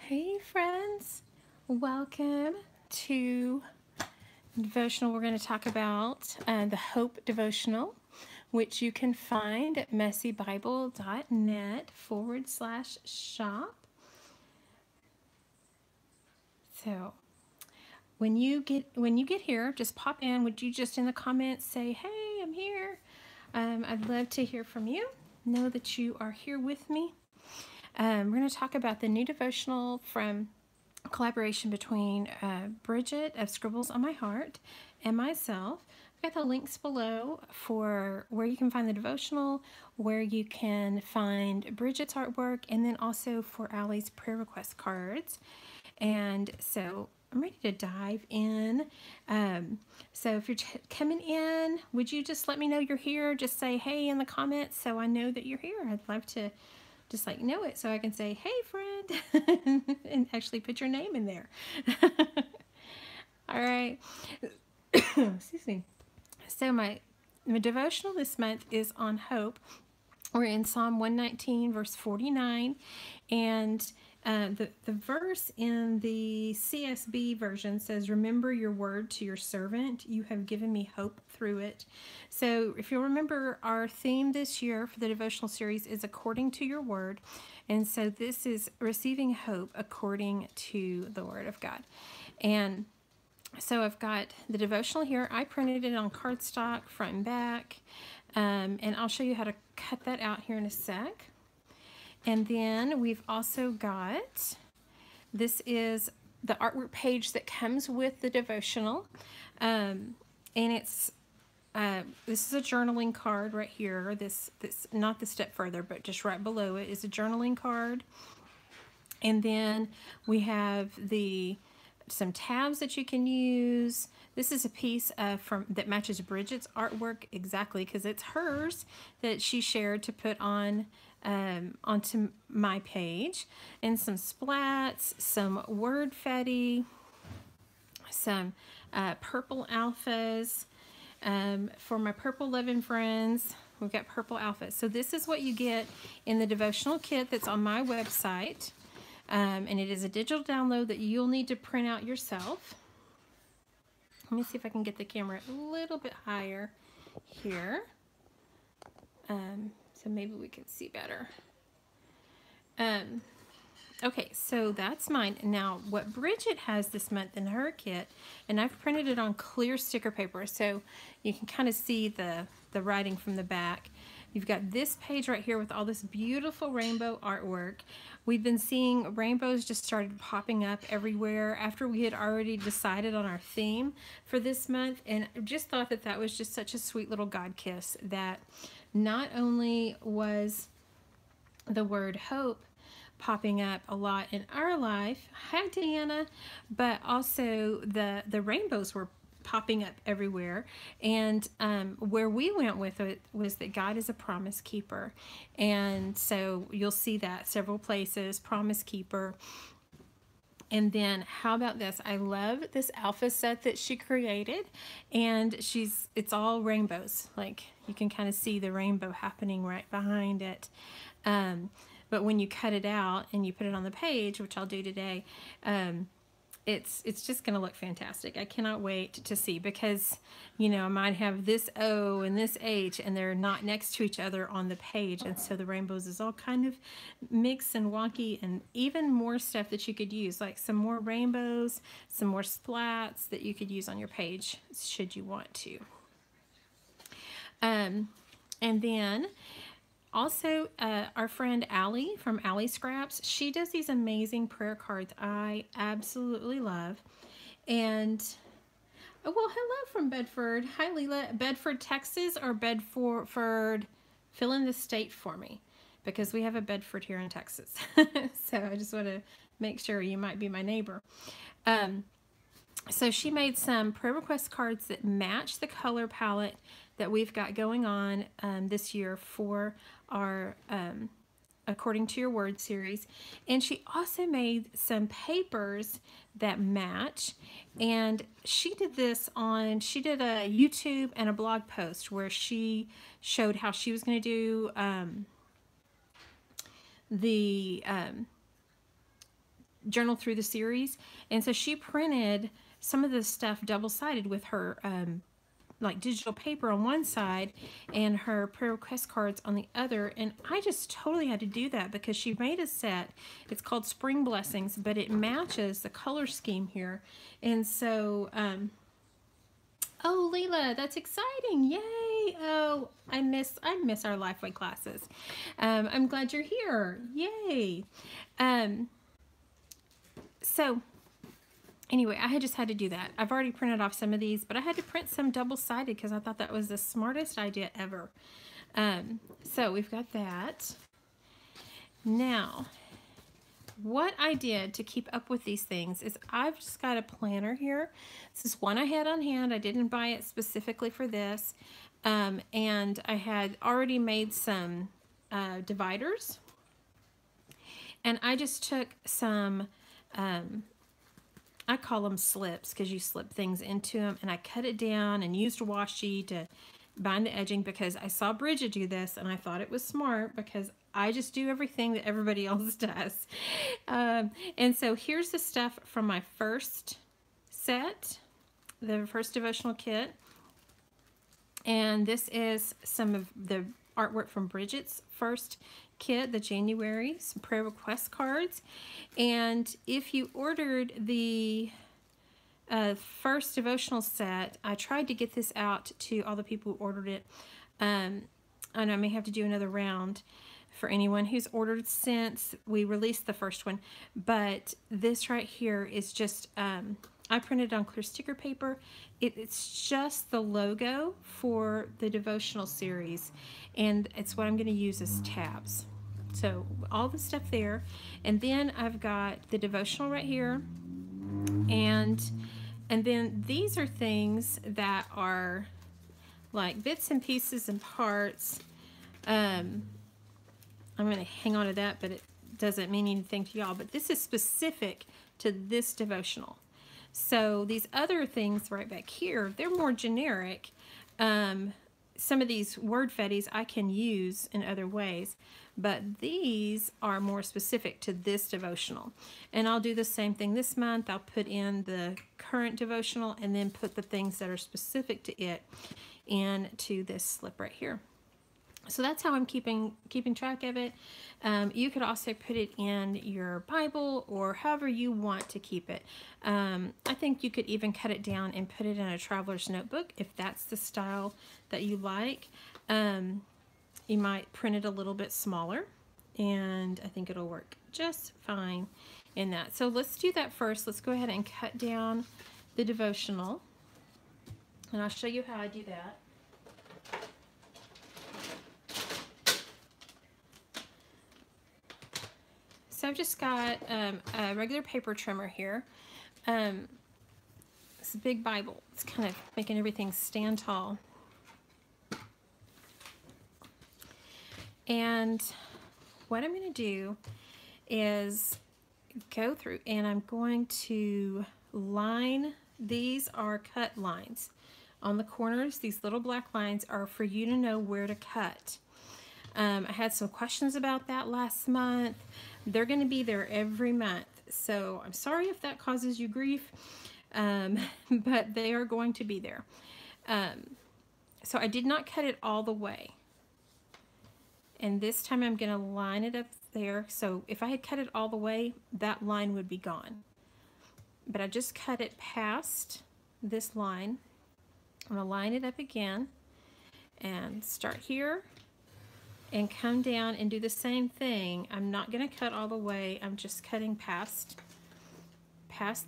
Hey friends, welcome to Devotional. We're going to talk about the Hope Devotional, which you can find at MessyBible.net/shop. So when you get here, just pop in. Would you just in the comments say, "Hey, I'm here"? I'd love to hear from you. Know that you are here with me. We're going to talk about the new devotional from a collaboration between Bridget of Scribbles on My Heart and myself. I've got the links below for where you can find the devotional, where you can find Bridget's artwork, and then also for Allie's prayer request cards. And so I'm ready to dive in. So if you're coming in, would you just let me know you're here? Just say hey in the comments so I know that you're here. I'd love to just know it so I can say, hey friend, and actually put your name in there. All right. Excuse me. So my devotional this month is on hope. We're in Psalm 119, verse 49. And the verse in the CSB version says, remember your word to your servant. You have given me hope through it. So if you'll remember, our theme this year for the devotional series is according to your word. And so this is receiving hope according to the word of God. And so I've got the devotional here. I printed it on cardstock, front and back. And I'll show you how to cut that out here in a sec. And then we've also got, this is the artwork page that comes with the devotional. And it's, this is a journaling card right here. This not the step further, but just right below it is a journaling card. And then we have some tabs that you can use. This is a piece that matches Bridget's artwork exactly because it's hers that she shared to put on onto my page. And some splats, some word fetty, some purple alphas. For my purple loving friends, we've got purple alphas. So this is what you get in the devotional kit that's on my website. And it is a digital download that you'll need to print out yourself. Let me see if I can get the camera a little bit higher here. So maybe we can see better. Okay, so that's mine. Now, what Bridget has this month in her kit, and I've printed it on clear sticker paper, so you can kind of see the writing from the back. You've got this page right here with all this beautiful rainbow artwork. We've been seeing rainbows just started popping up everywhere after we had already decided on our theme for this month, and I just thought that that was just such a sweet little God kiss that not only was the word hope popping up a lot in our life, hi Diana, but also the rainbows were popping up everywhere. And where we went with it was that God is a promise keeper. And so you'll see that several places, promise keeper. And then how about this? I love this alpha set that she created, and it's all rainbows. Like you can kind of see the rainbow happening right behind it. But when you cut it out and you put it on the page, which I'll do today, it's just going to look fantastic. I cannot wait to see because, you know, I might have this O and this H and they're not next to each other on the page. And so the rainbows is all kind of mixed and wonky, and even more stuff that you could use, like some more rainbows, some more splats that you could use on your page should you want to. And then also, our friend Allie from Allie Scraps, she does these amazing prayer cards I absolutely love. And, oh, well, hello from Bedford. Hi, Leela. Bedford, Texas, or Bedford, fill in the state for me, because we have a Bedford here in Texas. So I just want to make sure you might be my neighbor. So she made some prayer request cards that match the color palette that we've got going on this year for our According to Your Word series. And she also made some papers that match. And she did she did a YouTube and a blog post where she showed how she was going to do journal through the series. And so she printed some of the stuff double-sided with her like digital paper on one side and her prayer request cards on the other. And I just totally had to do that because she made a set. It's called Spring Blessings, but it matches the color scheme here. And so, oh, Leela, that's exciting. Yay. Oh, I miss our Lifeway classes. I'm glad you're here. Yay. So anyway, I just had to do that. I've already printed off some of these, but I had to print some double-sided because I thought that was the smartest idea ever. So we've got that. Now, what I did to keep up with these things is I've just got a planner here. This is one I had on hand. I didn't buy it specifically for this. And I had already made some dividers. And I just took some... I call them slips because you slip things into them, and I cut it down and used a washi to bind the edging because I saw Bridget do this and I thought it was smart because I just do everything that everybody else does. And so here's the stuff from my first set, the first devotional kit. And this is some of the artwork from Bridget's first kit, the January, some prayer request cards. And if you ordered the first devotional set, I tried to get this out to all the people who ordered it. And I may have to do another round for anyone who's ordered since we released the first one. But this right here is just, I printed on clear sticker paper. It's just the logo for the devotional series, and it's what I'm going to use as tabs. So all the stuff there, and then I've got the devotional right here, and then these are things that are like bits and pieces and parts. I'm going to hang on to that, but it doesn't mean anything to y'all. But this is specific to this devotional. So these other things right back here, they're more generic. Some of these word fetties I can use in other ways, but these are more specific to this devotional. And I'll do the same thing this month. I'll put in the current devotional and then put the things that are specific to it into this slip right here. So that's how I'm keeping track of it. You could also put it in your Bible or however you want to keep it. I think you could even cut it down and put it in a traveler's notebook if that's the style that you like. You might print it a little bit smaller, and I think it'll work just fine in that. So let's do that first. Let's go ahead and cut down the devotional, and I'll show you how I do that. So I've just got a regular paper trimmer here. It's a big Bible. It's kind of making everything stand tall. And what I'm going to do is go through and I'm going to line, these are cut lines. On the corners, these little black lines are for you to know where to cut. I had some questions about that last month. They're going to be there every month. So I'm sorry if that causes you grief, but they are going to be there. So I did not cut it all the way. And this time I'm going to line it up there. So if I had cut it all the way, that line would be gone. But I just cut it past this line. I'm going to line it up again and start here and come down and do the same thing. I'm not going to cut all the way. I'm just cutting past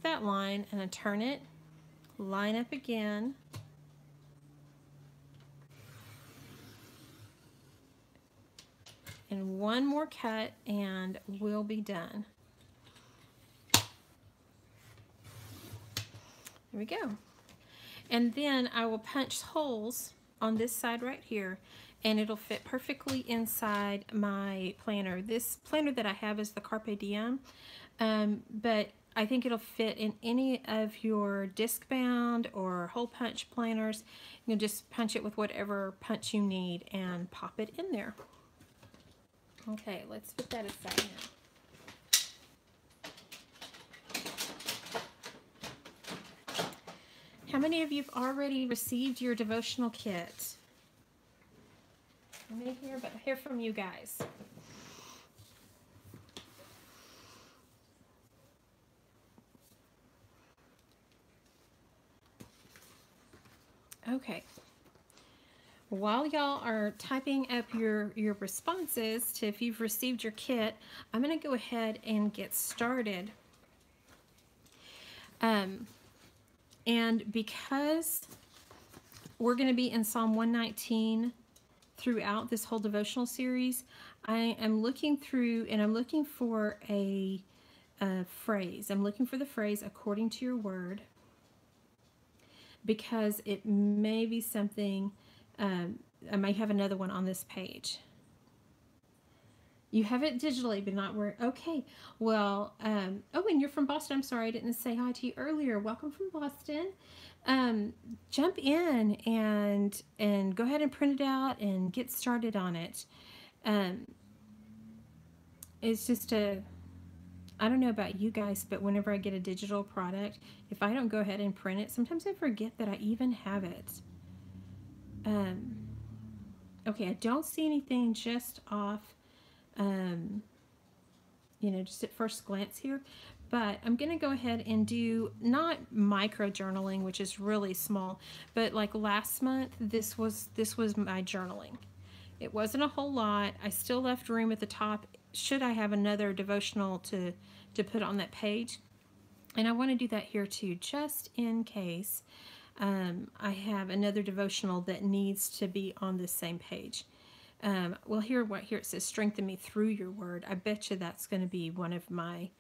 that line, and I turn it, line up again, and one more cut and we'll be done. There we go. And then I will punch holes on this side right here, and it'll fit perfectly inside my planner. This planner that I have is the Carpe Diem, but I think it'll fit in any of your disc bound or hole punch planners. You can just punch it with whatever punch you need and pop it in there. Okay, let's put that aside now. How many of you have already received your devotional kit? I may hear from you guys. Okay. While y'all are typing up your responses to if you've received your kit, I'm going to go ahead and get started. And because we're going to be in Psalm 119 throughout this whole devotional series, I am looking through and I'm looking for a phrase. I'm looking for the phrase according to your word, because it may be something, I may have another one on this page. You have it digitally, but not where, okay. Well, oh, and you're from Boston. I'm sorry, I didn't say hi to you earlier. Welcome from Boston. Jump in and go ahead and print it out and get started on it. It's just I don't know about you guys, but whenever I get a digital product, if I don't go ahead and print it, sometimes I forget that I even have it. Okay, I don't see anything just off, just at first glance here, but I'm going to go ahead and do not micro journaling, which is really small, but like last month, this was my journaling. It wasn't a whole lot. I still left room at the top should I have another devotional to put on that page. And I want to do that here too, just in case I have another devotional that needs to be on the same page. Well, here it says, strengthen me through your word. I bet you that's going to be one of my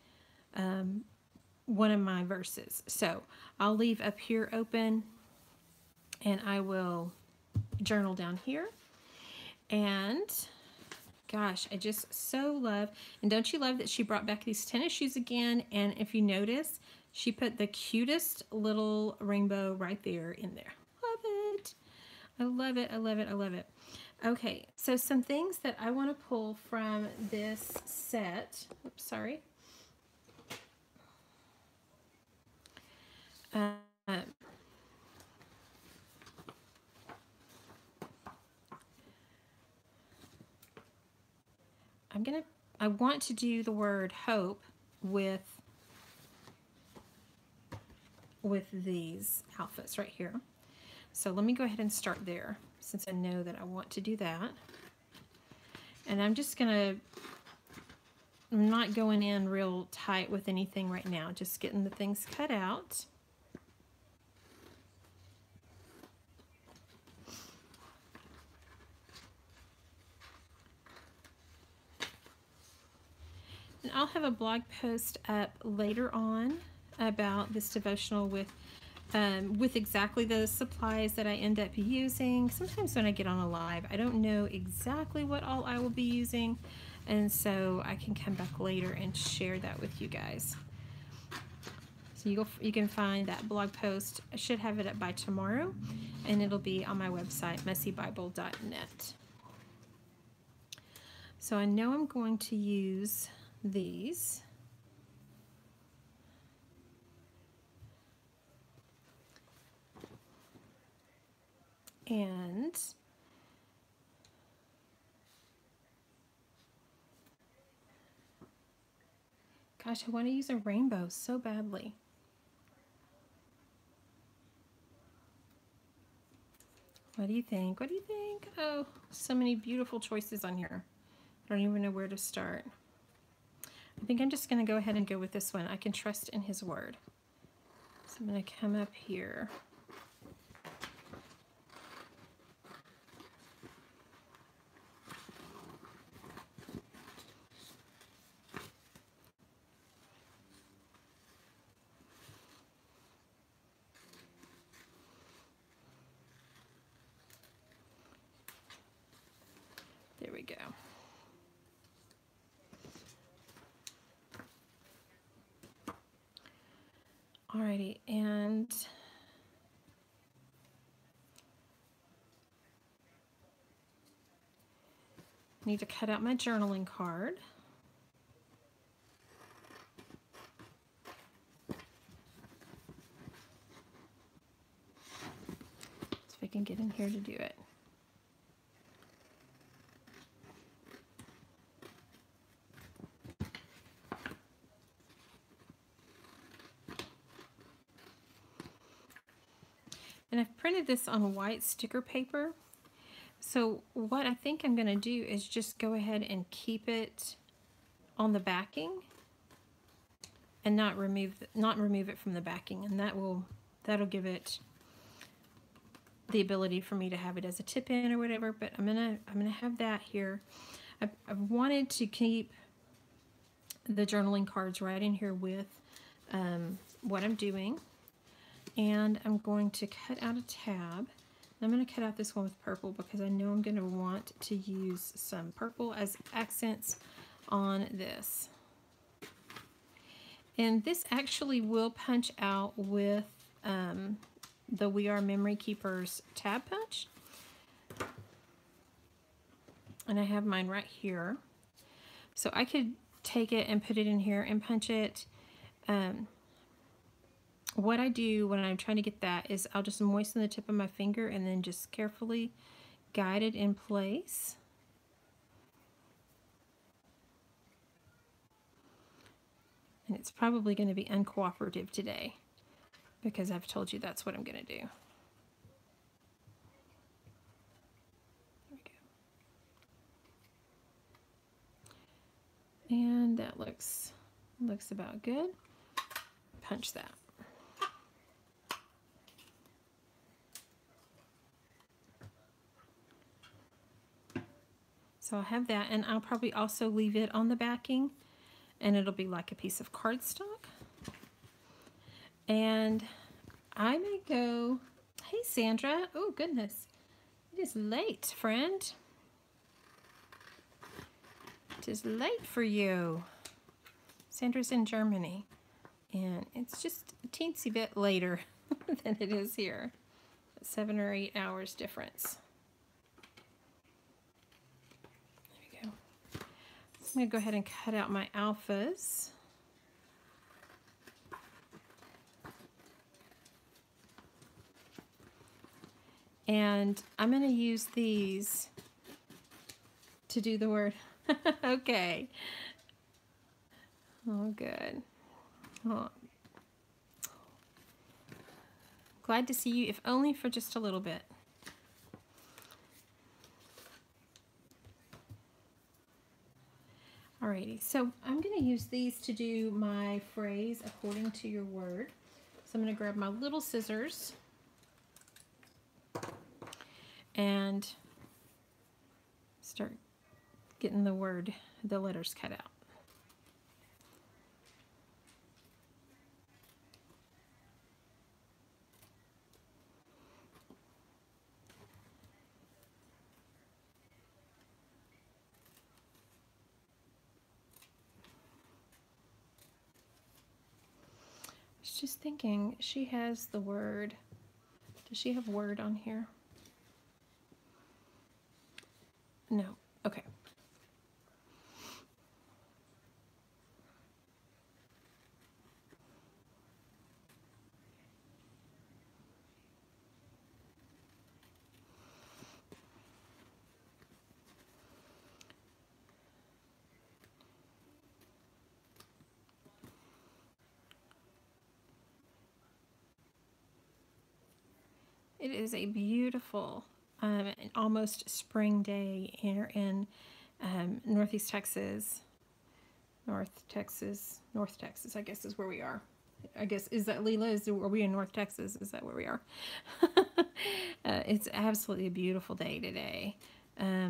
verses. So I'll leave up here open and I will journal down here. And gosh, I just so love, and don't you love that she brought back these tennis shoes again? And if you notice, she put the cutest little rainbow right there in there. Love it. I love it. I love it. I love it. Okay, so some things that I want to pull from this set. Oops, sorry. I want to do the word hope with these outfits right here. So let me go ahead and start there, since I know that I want to do that. And I'm not going in real tight with anything right now, just getting the things cut out. And I'll have a blog post up later on about this devotional with exactly the supplies that I end up using. Sometimes when I get on a live, I don't know exactly what all I will be using, and so I can come back later and share that with you guys. So you can find that blog post. I should have it up by tomorrow, and it'll be on my website, MessyBible.net. So I know I'm going to use these. And gosh, I want to use a rainbow so badly. What do you think? What do you think? Oh, so many beautiful choices on here. I don't even know where to start. I think I'm just going to go ahead and go with this one. I can trust in his word. So I'm going to come up here. There we go. Alrighty, and need to cut out my journaling card. can get in here to do it. And I've printed this on white sticker paper. So what I think I'm going to do is just go ahead and keep it on the backing and not remove it from the backing, and that'll give it the ability for me to have it as a tip in or whatever. But I'm gonna have that here. I've wanted to keep the journaling cards right in here with what I'm doing, and I'm going to cut out a tab. I'm going to cut out this one with purple because I know I'm going to want to use some purple as accents on this. And this actually will punch out with the We Are Memory Keepers tab punch. And I have mine right here. So I could take it and put it in here and punch it. What I do when I'm trying to get that is I'll just moisten the tip of my finger and then just carefully guide it in place. And it's probably going to be uncooperative today because I've told you that's what I'm going to do. There we go. And that looks about good. Punch that. So I'll have that, and I'll probably also leave it on the backing, and it'll be like a piece of cardstock. And I may go, hey Sandra, oh goodness, it is late, friend. It is late for you. Sandra's in Germany, and it's just a teensy bit later than it is here. 7 or 8 hours difference. I'm going to go ahead and cut out my alphas. And I'm going to use these to do the word. Okay. Oh, good. Oh. Glad to see you, if only for just a little bit. Alrighty, so I'm going to use these to do my phrase according to your word. So I'm going to grab my little scissors and start getting the letters cut out. Just thinking, she has the word. Does she have word on here? No. Okay. It is a beautiful, almost spring day here in Northeast Texas. North Texas, I guess is where we are. I guess, is that Leela? Are we in North Texas? Is that where we are? It's absolutely a beautiful day today. I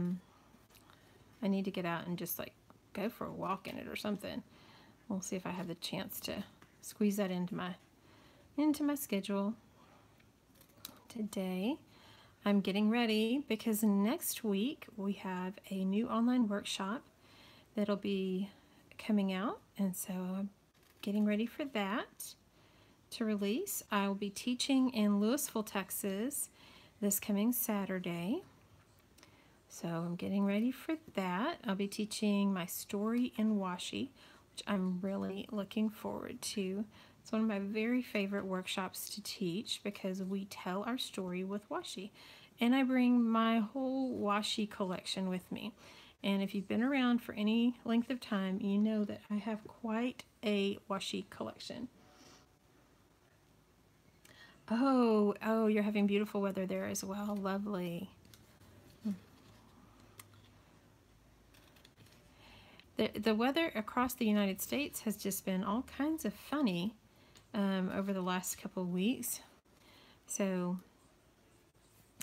need to get out and just like go for a walk in it or something. We'll see if I have the chance to squeeze that into my schedule. Today I'm getting ready because next week we have a new online workshop that'll be coming out, and so I'm getting ready for that to release. I will be teaching in Louisville, Texas this coming Saturday, so I'm getting ready for that. I'll be teaching my story in washi, which I'm really looking forward to It's one of my very favorite workshops to teach because we tell our story with washi. And I bring my whole washi collection with me. And if you've been around for any length of time, you know that I have quite a washi collection. Oh, you're having beautiful weather there as well. Lovely. The weather across the United States has just been all kinds of funny over the last couple of weeks. So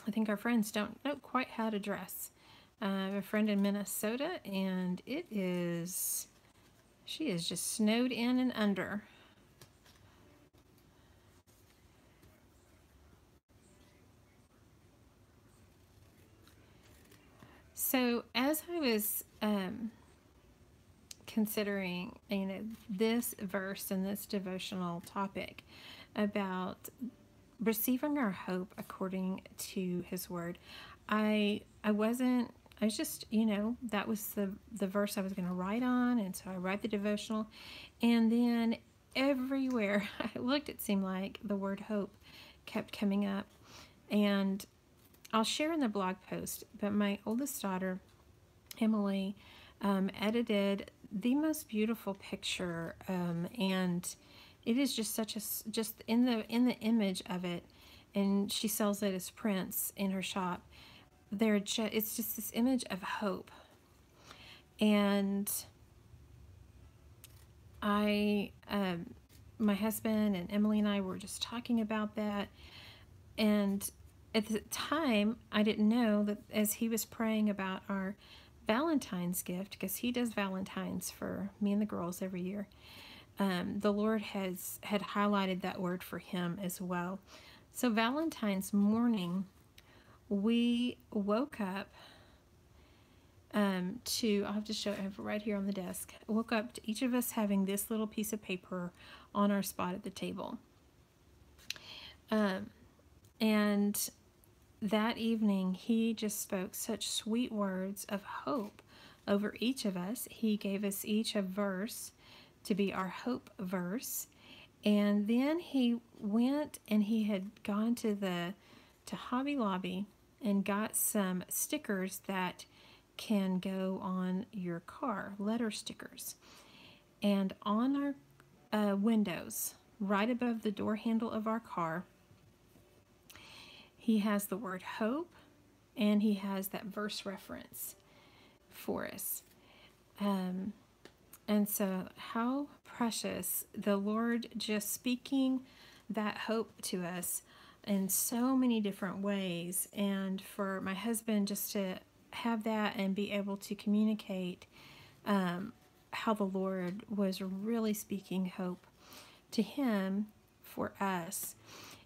I think our friends don't know quite how to dress. I have a friend in Minnesota, and she is just snowed in and under. So as I was considering, this verse and this devotional topic about receiving our hope according to His Word, I was just, that was the verse I was going to write on, and so I write the devotional, and then everywhere I looked, it seemed like the word hope kept coming up, and I'll share in the blog post, but my oldest daughter, Emily, edited the most beautiful picture, and it is just just in the image of it, and she sells it as prints in her shop. It's just this image of hope, and my husband and Emily and I were just talking about that, and at the time I didn't know that as he was praying about our Valentine's gift, because he does Valentine's for me and the girls every year, the Lord had highlighted that word for him as well. So Valentine's morning, we woke up I'll have to show it, I have it right here on the desk. I woke up to each of us having this little piece of paper on our spot at the table. And that evening, he just spoke such sweet words of hope over each of us. He gave us each a verse to be our hope verse. And then he went and he had gone to Hobby Lobby and got some stickers that can go on your car, letter stickers. And on our windows, right above the door handle of our car, he has the word hope, and he has that verse reference for us. And so how precious, the Lord just speaking that hope to us in so many different ways. And for my husband just to have that and be able to communicate how the Lord was really speaking hope to him for us,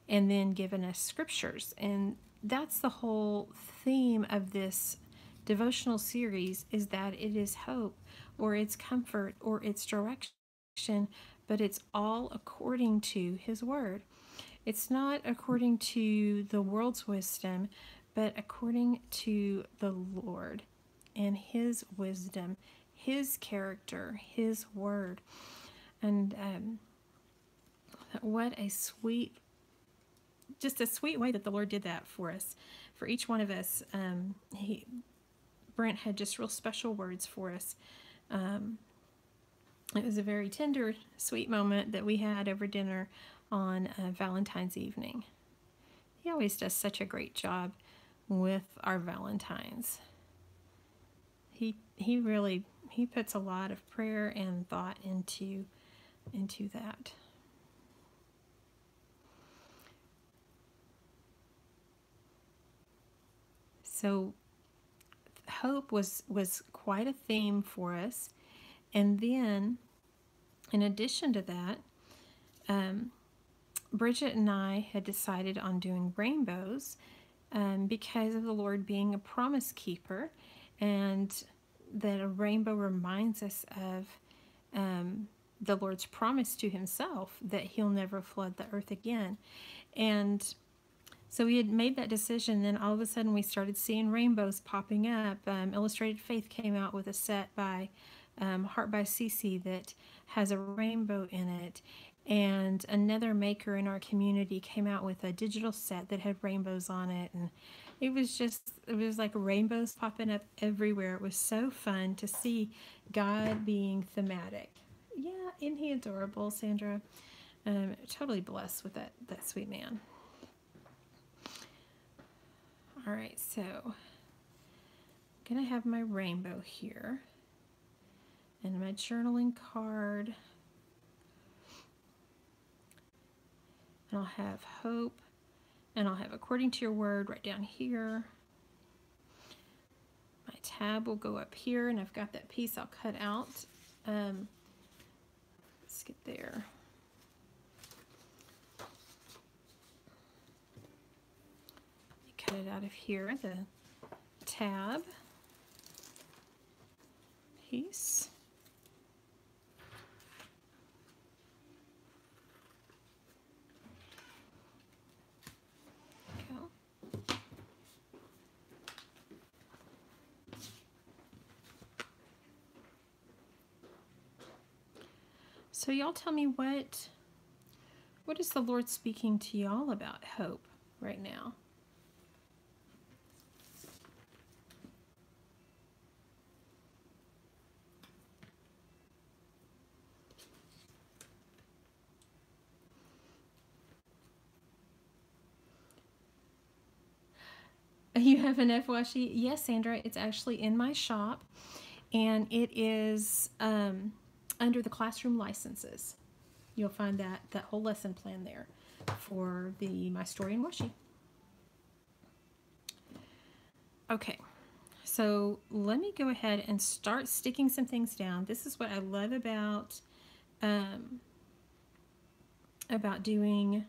and then given us scriptures. And that's the whole theme of this devotional series, is that it is hope, or it's comfort, or it's direction, but it's all according to his word. It's not according to the world's wisdom, but according to the Lord and his wisdom, his character, his word. And what a sweet way that the Lord did that for us, for each one of us. Brent had just real special words for us. It was a very tender, sweet moment that we had over dinner on Valentine's evening. He always does such a great job with our Valentines. He puts a lot of prayer and thought into that. So hope was quite a theme for us. And then, in addition to that, Bridget and I had decided on doing rainbows because of the Lord being a promise keeper, and that a rainbow reminds us of the Lord's promise to himself that he'll never flood the earth again. And so we had made that decision, then all of a sudden we started seeing rainbows popping up. Illustrated Faith came out with a set by Heart by Cece that has a rainbow in it. And another maker in our community came out with a digital set that had rainbows on it, and it was like rainbows popping up everywhere. It was so fun to see God being thematic. Yeah, isn't he adorable, Sandra? Totally blessed with that sweet man. All right, so I'm gonna have my rainbow here and my journaling card. And I'll have hope, and I'll have according to your word right down here. My tab will go up here, and I've got that piece I'll cut out. Let's get there. Cut it out of here, the tab piece. Go. So y'all tell me what is the Lord speaking to y'all about hope right now? You have an F washi? Yes, Sandra. It's actually in my shop, and it is under the classroom licenses. You'll find that whole lesson plan there for the My Story in Washi. Okay, so let me go ahead and start sticking some things down. This is what I love about doing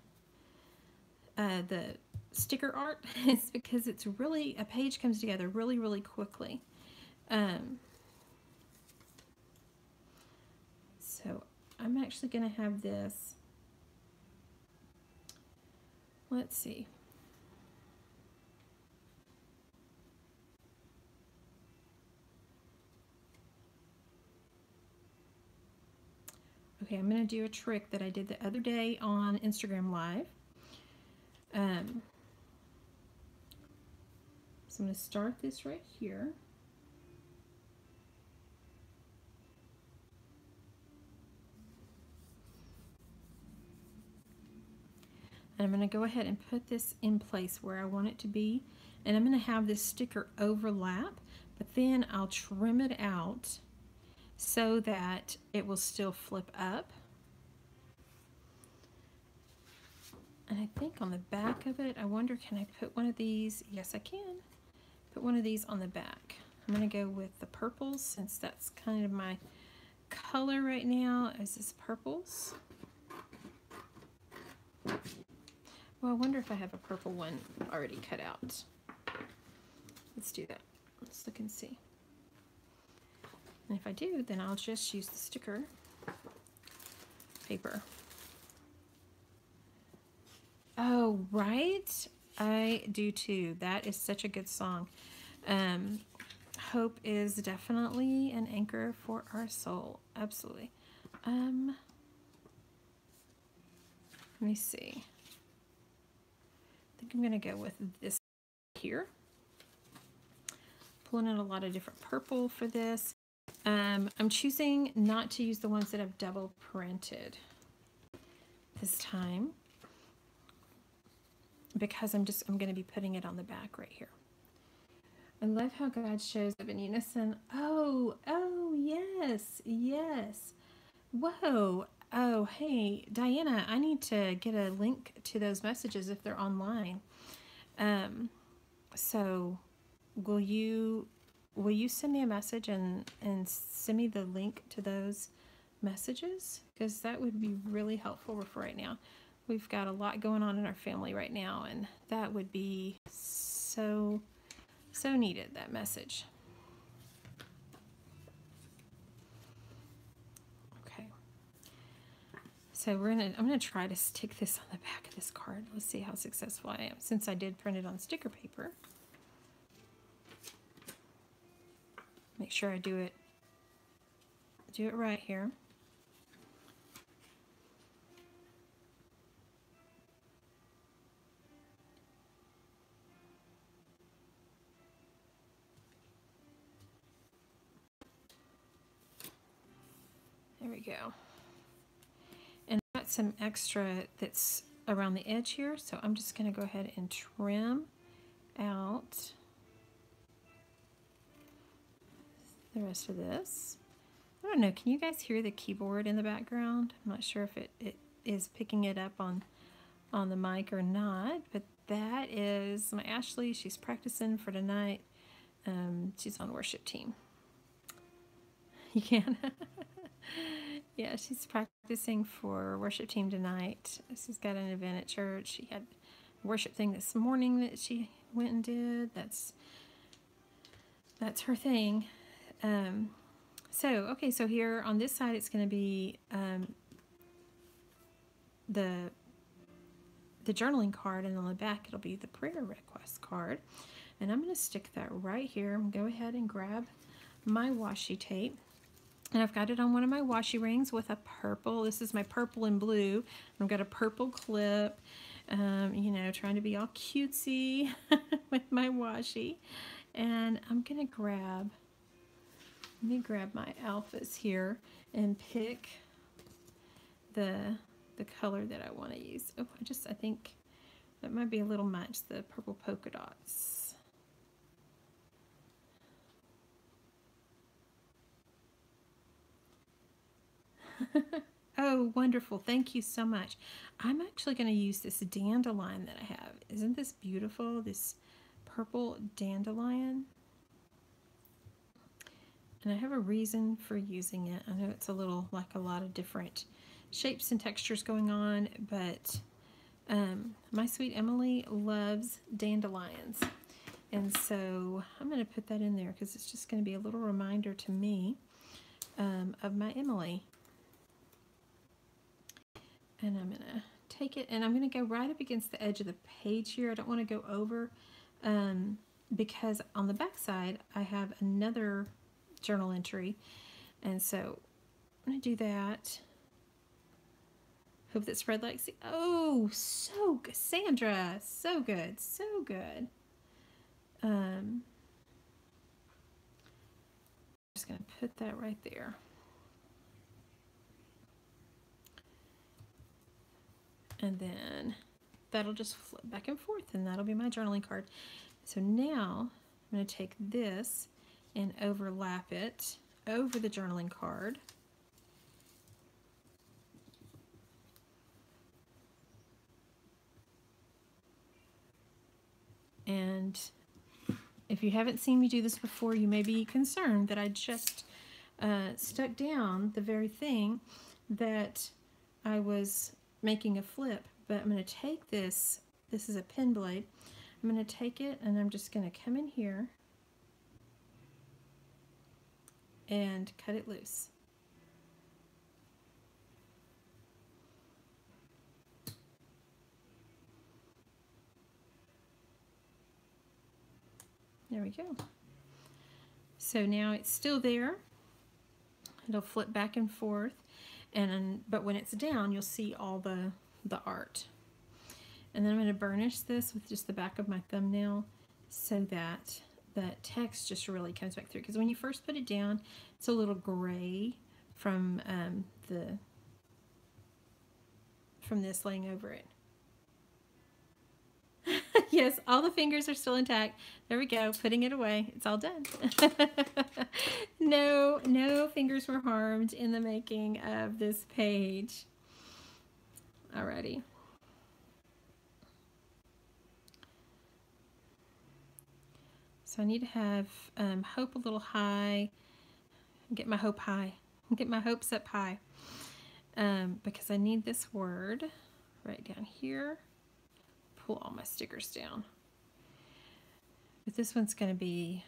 the sticker art. It's because it's really, a page comes together really, really quickly. So I'm actually going to have this, let's see. Okay, I'm going to do a trick that I did the other day on Instagram Live. So I'm going to start this right here. And I'm going to go ahead and put this in place where I want it to be. And I'm going to have this sticker overlap, but then I'll trim it out so that it will still flip up. And I think on the back of it, I wonder, can I put one of these? Yes, I can. Put one of these on the back. I'm going to go with the purples since that's kind of my color right now, is this purples. Well, I wonder if I have a purple one already cut out. Let's do that. Let's look and see. And if I do, then I'll just use the sticker paper. Oh, right? I do too. That is such a good song. Hope is definitely an anchor for our soul. Absolutely. Let me see. I think I'm going to go with this here. Pulling in a lot of different purple for this. I'm choosing not to use the ones that I've double printed this time because I'm going to be putting it on the back right here. I love how God shows up in unison. Oh, yes, yes. Whoa. Oh, hey, Diana, I need to get a link to those messages if they're online. So will you send me a message and send me the link to those messages? Because that would be really helpful for right now. We've got a lot going on in our family right now, and that would be so needed, that message. Okay. So I'm gonna try to stick this on the back of this card. Let's see how successful I am, since I did print it on sticker paper. Make sure I do it right here. There we go. And I've got some extra that's around the edge here, so I'm just going to go ahead and trim out the rest of this. I don't know, can you guys hear the keyboard in the background? I'm not sure if it is picking it up on the mic or not, but that is my Ashley. She's practicing for tonight. She's on worship team. You can. Yeah, she's practicing for worship team tonight. She's got an event at church. She had a worship thing this morning that she went and did. That's her thing. So here on this side, it's going to be the journaling card, and on the back, it'll be the prayer request card. And I'm going to stick that right here. I'm going to go ahead and grab my washi tape. And I've got it on one of my washi rings with a purple. This is my purple and blue. I've got a purple clip, you know, trying to be all cutesy with my washi. And I'm going to let me grab my alphas here and pick the color that I want to use. Oh, I think that might be a little much, the purple polka dots. Oh, wonderful. Thank you so much. I'm actually going to use this dandelion that I have. Isn't this beautiful? This purple dandelion. And I have a reason for using it. I know it's a little like a lot of different shapes and textures going on, but my sweet Emily loves dandelions. And so I'm going to put that in there because it's just going to be a little reminder to me of my Emily. And I'm going to take it, and I'm going to go right up against the edge of the page here. I don't want to go over because on the back side I have another journal entry, and so I'm going to do that. Hope that spread like, oh, so good, Sandra, so good, so good. I'm just going to put that right there. And then that'll just flip back and forth, and that'll be my journaling card. So now I'm going to take this and overlap it over the journaling card. And if you haven't seen me do this before, you may be concerned that I just stuck down the very thing that I was making a flip. But I'm going to take this is a pen blade, I'm going to take it and I'm just going to come in here and cut it loose. There we go. So now it's still there. It'll flip back and forth, but when it's down, you'll see all the art. And then I'm going to burnish this with just the back of my thumbnail so that the text just really comes back through. Because when you first put it down, it's a little gray from this laying over it. Yes, all the fingers are still intact. There we go, putting it away. It's all done. No fingers were harmed in the making of this page. Alrighty. So I need to have hope a little high. Get my hope high. Get my hopes up high. Because I need this word right down here. Pull all my stickers down. But this one's going to be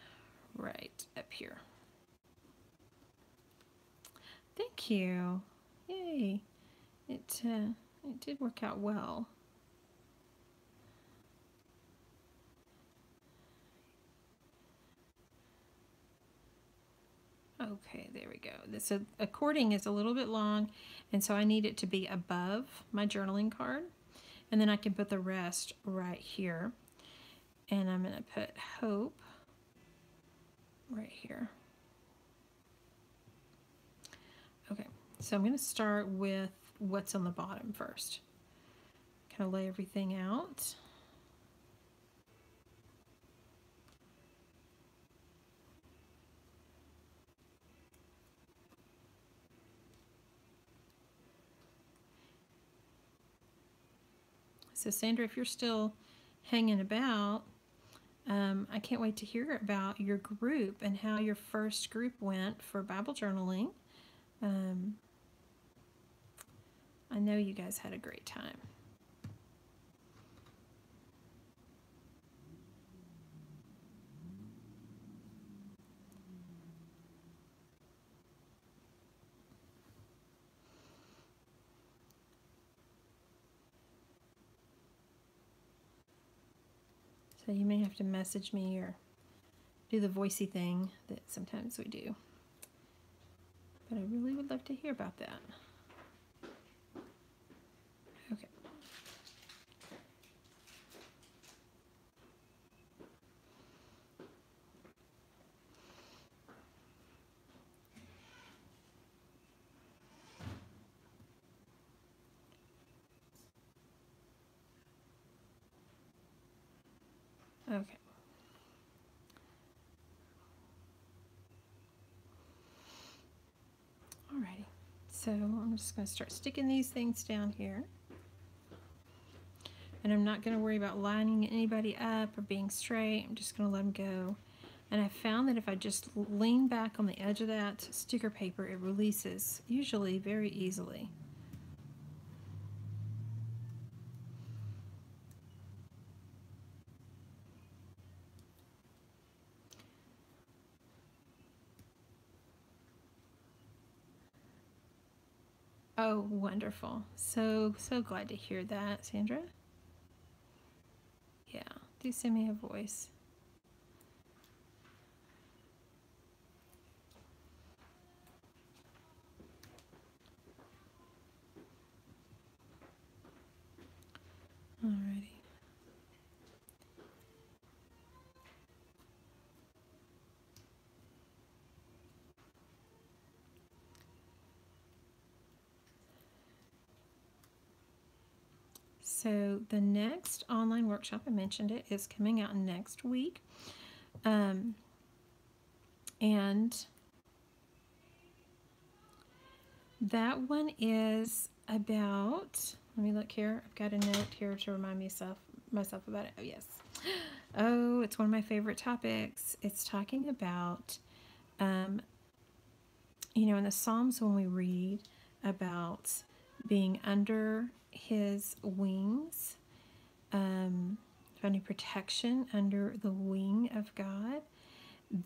right up here. Thank you. Yay. It did work out well. Okay, there we go. This accordion is a little bit long, and so I need it to be above my journaling card. And then I can put the rest right here. And I'm going to put hope right here. Okay, So I'm going to start with what's on the bottom first. Kind of lay everything out. So Sandra, if you're still hanging about, I can't wait to hear about your group and how your first group went for Bible journaling. I know you guys had a great time. So you may have to message me or do the voicey thing that sometimes we do. But I really would love to hear about that. Okay. Okay. Alrighty. So I'm just going to start sticking these things down here. And I'm not going to worry about lining anybody up or being straight. I'm just going to let them go. And I found that if I just lean back on the edge of that sticker paper, it releases, usually very easily. Oh, wonderful. So glad to hear that, Sandra. Yeah, do send me a voice. Alrighty. So the next online workshop, I mentioned it, is coming out next week. And that one is about, let me look here. I've got a note here to remind myself about it. Oh, yes. Oh, it's one of my favorite topics. It's talking about, in the Psalms when we read about being under his wings, finding protection under the wing of God.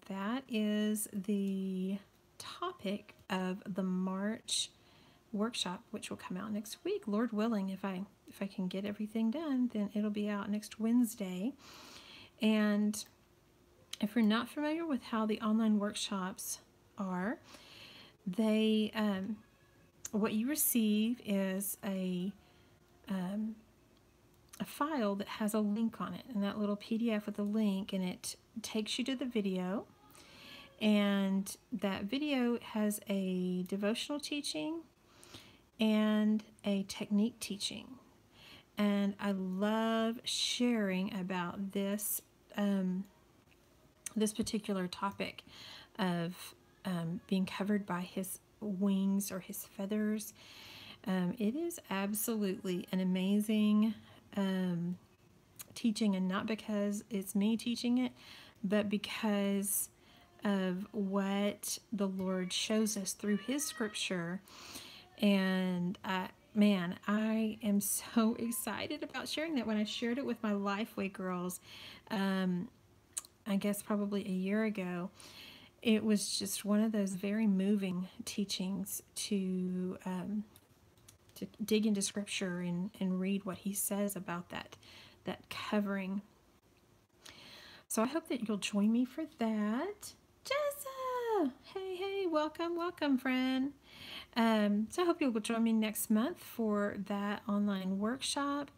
That is the topic of the March workshop, which will come out next week, Lord willing. If I can get everything done, then it'll be out next Wednesday. And if you're not familiar with how the online workshops are, they what you receive is a file that has a link on it, and that little PDF with a link, and it takes you to the video. And that video has a devotional teaching and a technique teaching. And I love sharing about this this particular topic of being covered by his wings or his feathers. It is absolutely an amazing teaching, and not because it's me teaching it, but because of what the Lord shows us through his scripture. And I am so excited about sharing that. When I shared it with my Lifeway girls, I guess probably a year ago, it was just one of those very moving teachings to dig into scripture and read what he says about that covering. So I hope that you'll join me for that. Jessa! Hey, welcome, friend. So I hope you'll join me next month for that online workshop.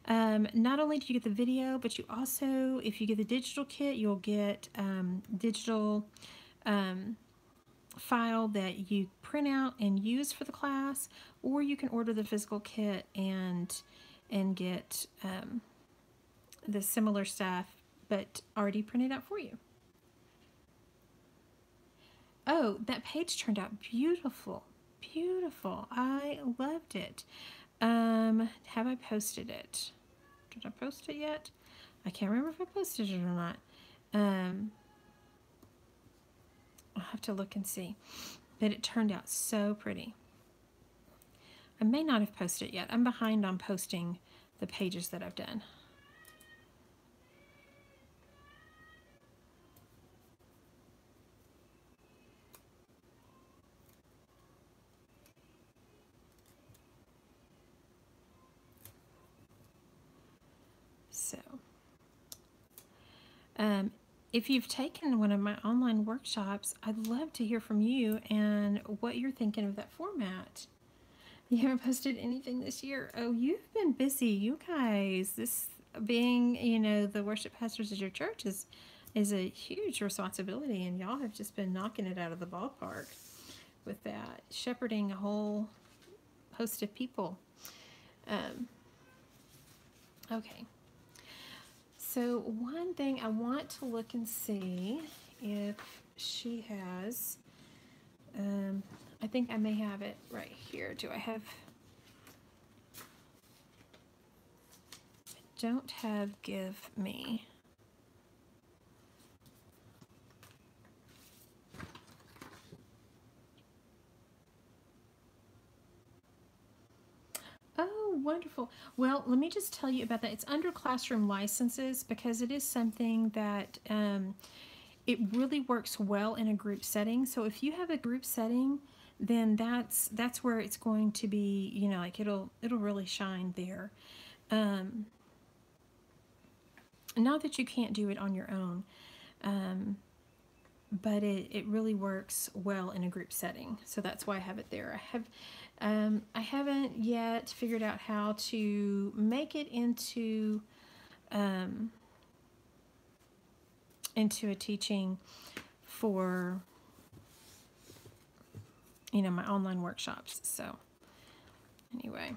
Not only do you get the video, but you also, if you get the digital kit, you'll get digital file that you print out and use for the class, or you can order the physical kit and get the similar stuff but already printed out for you. Oh, that page turned out beautiful. Beautiful. I loved it. Have I posted it? Did I post it yet? I can't remember if I posted it or not. I'll have to look and see. But it turned out so pretty. I may not have posted it yet. I'm behind on posting the pages that I've done. So, if you've taken one of my online workshops, I'd love to hear from you and what you're thinking of that format. You haven't posted anything this year. Oh, you've been busy, you guys. This being, the worship pastors of your church is a huge responsibility, and y'all have just been knocking it out of the ballpark with that, shepherding a whole host of people. Okay. So one thing I want to look and see if she has, I think I may have it right here. Do I have, I don't have give me. Oh, wonderful. Well, let me just tell you about that. It's under classroom licenses because it is something that it really works well in a group setting. So if you have a group setting, then that's where it's going to be, like it'll really shine there. Not that you can't do it on your own, but it really works well in a group setting. So that's why I have it there. I haven't yet figured out how to make it into a teaching for my online workshops. So anyway,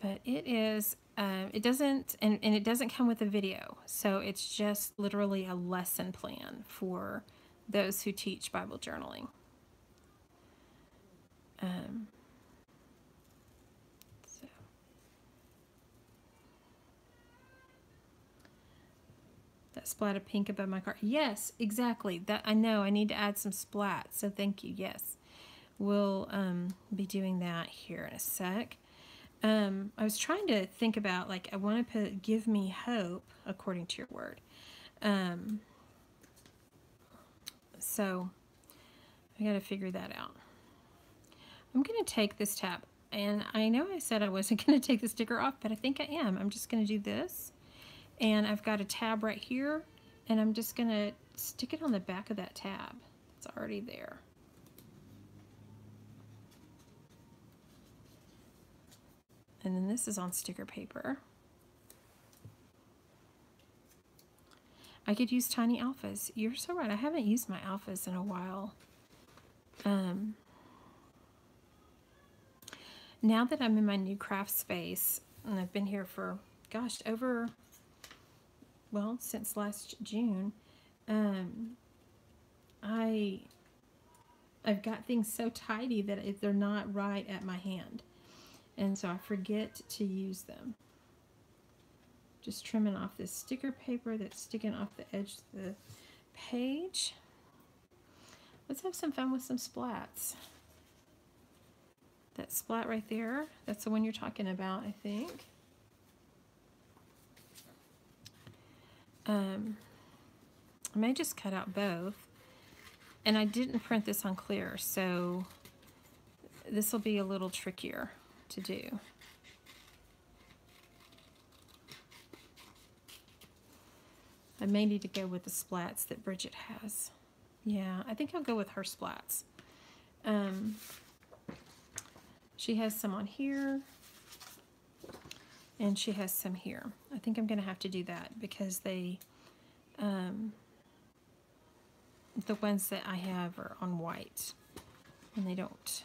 but it is it doesn't and it doesn't come with a video, so it's just literally a lesson plan for those who teach Bible journaling. So that splat of pink above my car. Yes, exactly. That I know. I need to add some splat. So thank you. Yes, we'll be doing that here in a sec. I was trying to think about, like, I want to put "give me hope" according to your word. So I got to figure that out. I'm going to take this tab, and I know I said I wasn't going to take the sticker off, but I think I am. I'm just going to do this, and I've got a tab right here, and I'm just going to stick it on the back of that tab. It's already there. And then this is on sticker paper. I could use tiny alphas. You're so right. I haven't used my alphas in a while. Now that I'm in my new craft space, and I've been here for, gosh, since last June, I've got things so tidy that they're not right at my hand. And so I forget to use them. Just trimming off this sticker paper that's sticking off the edge of the page. Let's have some fun with some splats. That splat right there, that's the one you're talking about, I think. I may just cut out both. And I didn't print this on clear, so this will be a little trickier to do. I may need to go with the splats that Bridget has. Yeah, I think I'll go with her splats. She has some on here, and she has some here. I think I'm going to have to do that because they, the ones that I have are on white, and they don't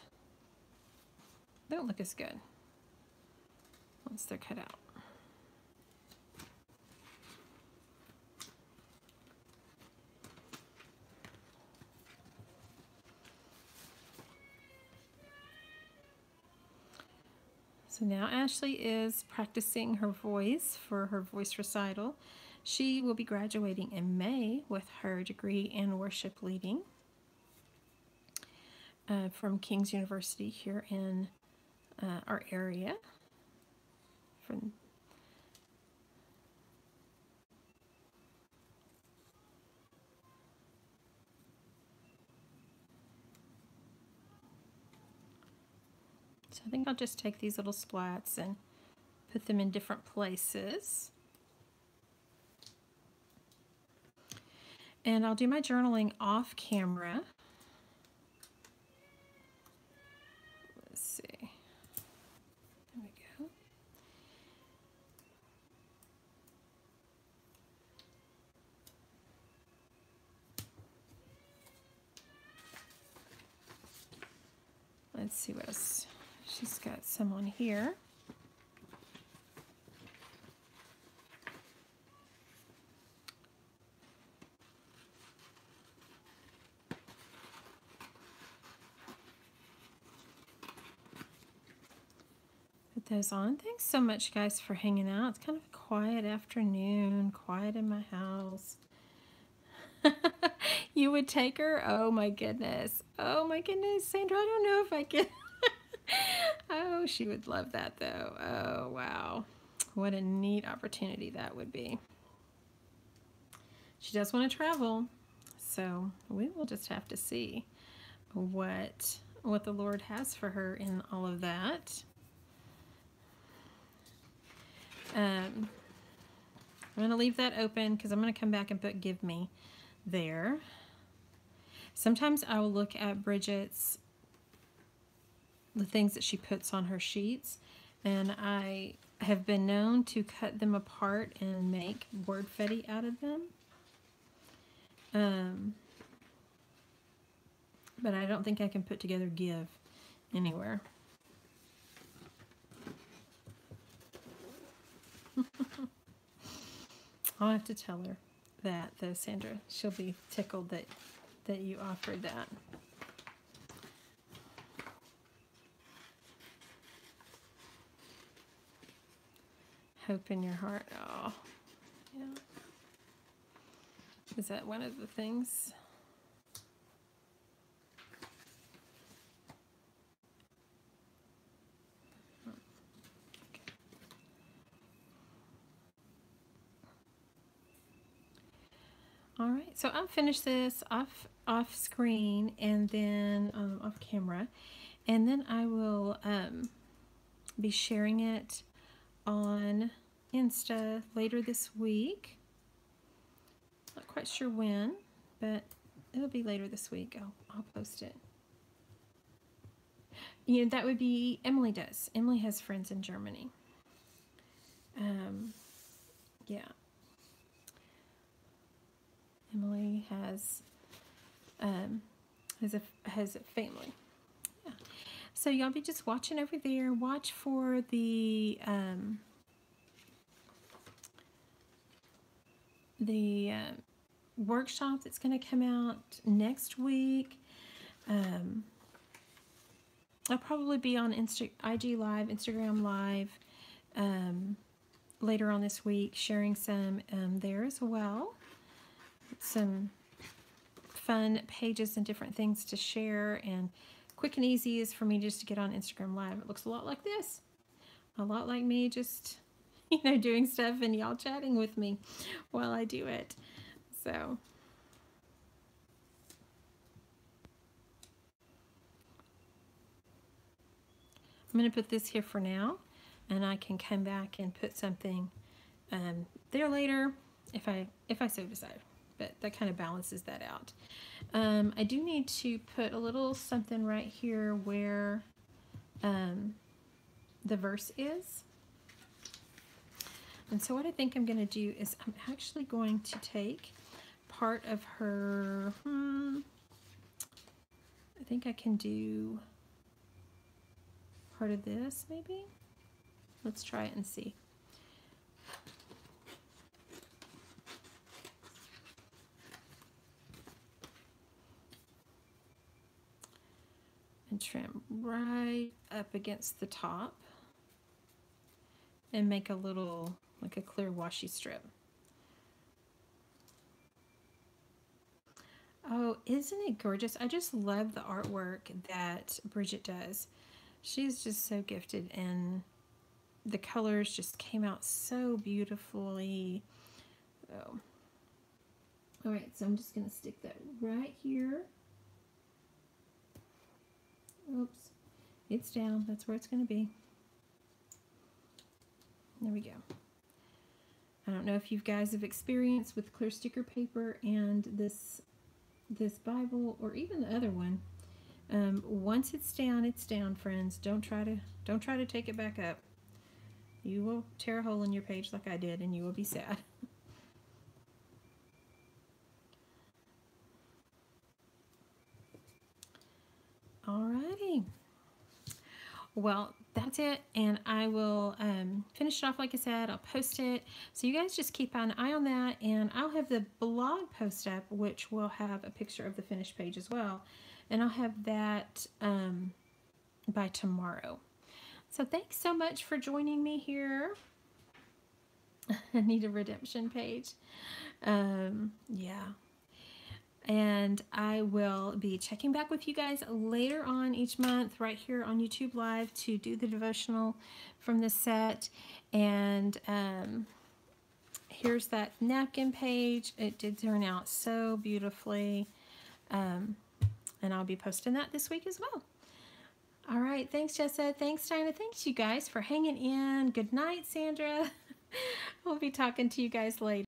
look as good once they're cut out. So now Ashley is practicing her voice for her voice recital. She will be graduating in May with her degree in worship leading from King's University here in our area. So I think I'll just take these little splats and put them in different places. And I'll do my journaling off camera. Let's see. There we go. Let's see what else. She's got some on here. Put those on. Thanks so much, guys, for hanging out. It's kind of a quiet afternoon, quiet in my house. You would take her? Oh my goodness. Oh my goodness, Sandra, I don't know if I can. Oh, she would love that though. Oh, wow. What a neat opportunity that would be. She does want to travel, so we will just have to see what the Lord has for her in all of that. I'm going to leave that open because I'm going to come back and put give me there. Sometimes I will look at Bridget's, the things that she puts on her sheets, and I have been known to cut them apart and make word fetty out of them. But I don't think I can put together give anywhere. I'll have to tell her that though, Sandra. She'll be tickled that you offered that. Hope in your heart. Oh, yeah. Is that one of the things? All right, so I'll finish this off screen and then off camera, and then I will be sharing it on Insta later this week. Not quite sure when, but it'll be later this week. I'll post it. You know, that would be Emily does. Emily has friends in Germany. Yeah. Emily has a family. Yeah. So y'all be just watching over there. Watch for the workshop that's going to come out next week. I'll probably be on IG Live, Instagram Live later on this week, sharing some there as well. Some fun pages and different things to share, and quick and easy is for me just to get on Instagram Live. It looks a lot like this, a lot like me just, doing stuff and y'all chatting with me while I do it. So I'm going to put this here for now, and I can come back and put something there later if I so decide. But that kind of balances that out. I do need to put a little something right here where the verse is. And so what I think I'm going to do is I'm actually going to take part of her, I think I can do part of this maybe. Let's try it and see. And trim right up against the top and make a little, like a clear washi strip. Oh, isn't it gorgeous? I just love the artwork that Bridget does. She's just so gifted, and the colors just came out so beautifully. Oh. All right, so I'm just going to stick that right here. Oops, it's down. That's where it's going to be. There we go. I don't know if you guys have experience with clear sticker paper and this Bible, or even the other one. Once it's down, friends. Don't try to take it back up. You will tear a hole in your page like I did, and you will be sad. Alrighty. Well, that's it, and I will finish it off like I said. I'll post it, so you guys just keep an eye on that, and I'll have the blog post up, which will have a picture of the finished page as well, and I'll have that by tomorrow. So thanks so much for joining me here. I need a redemption page. Yeah. And I will be checking back with you guys later on each month right here on YouTube Live to do the devotional from the set. And here's that napkin page. It did turn out so beautifully. And I'll be posting that this week as well. All right. Thanks, Jessa. Thanks, Dinah. Thanks, you guys, for hanging in. Good night, Sandra. We'll be talking to you guys later.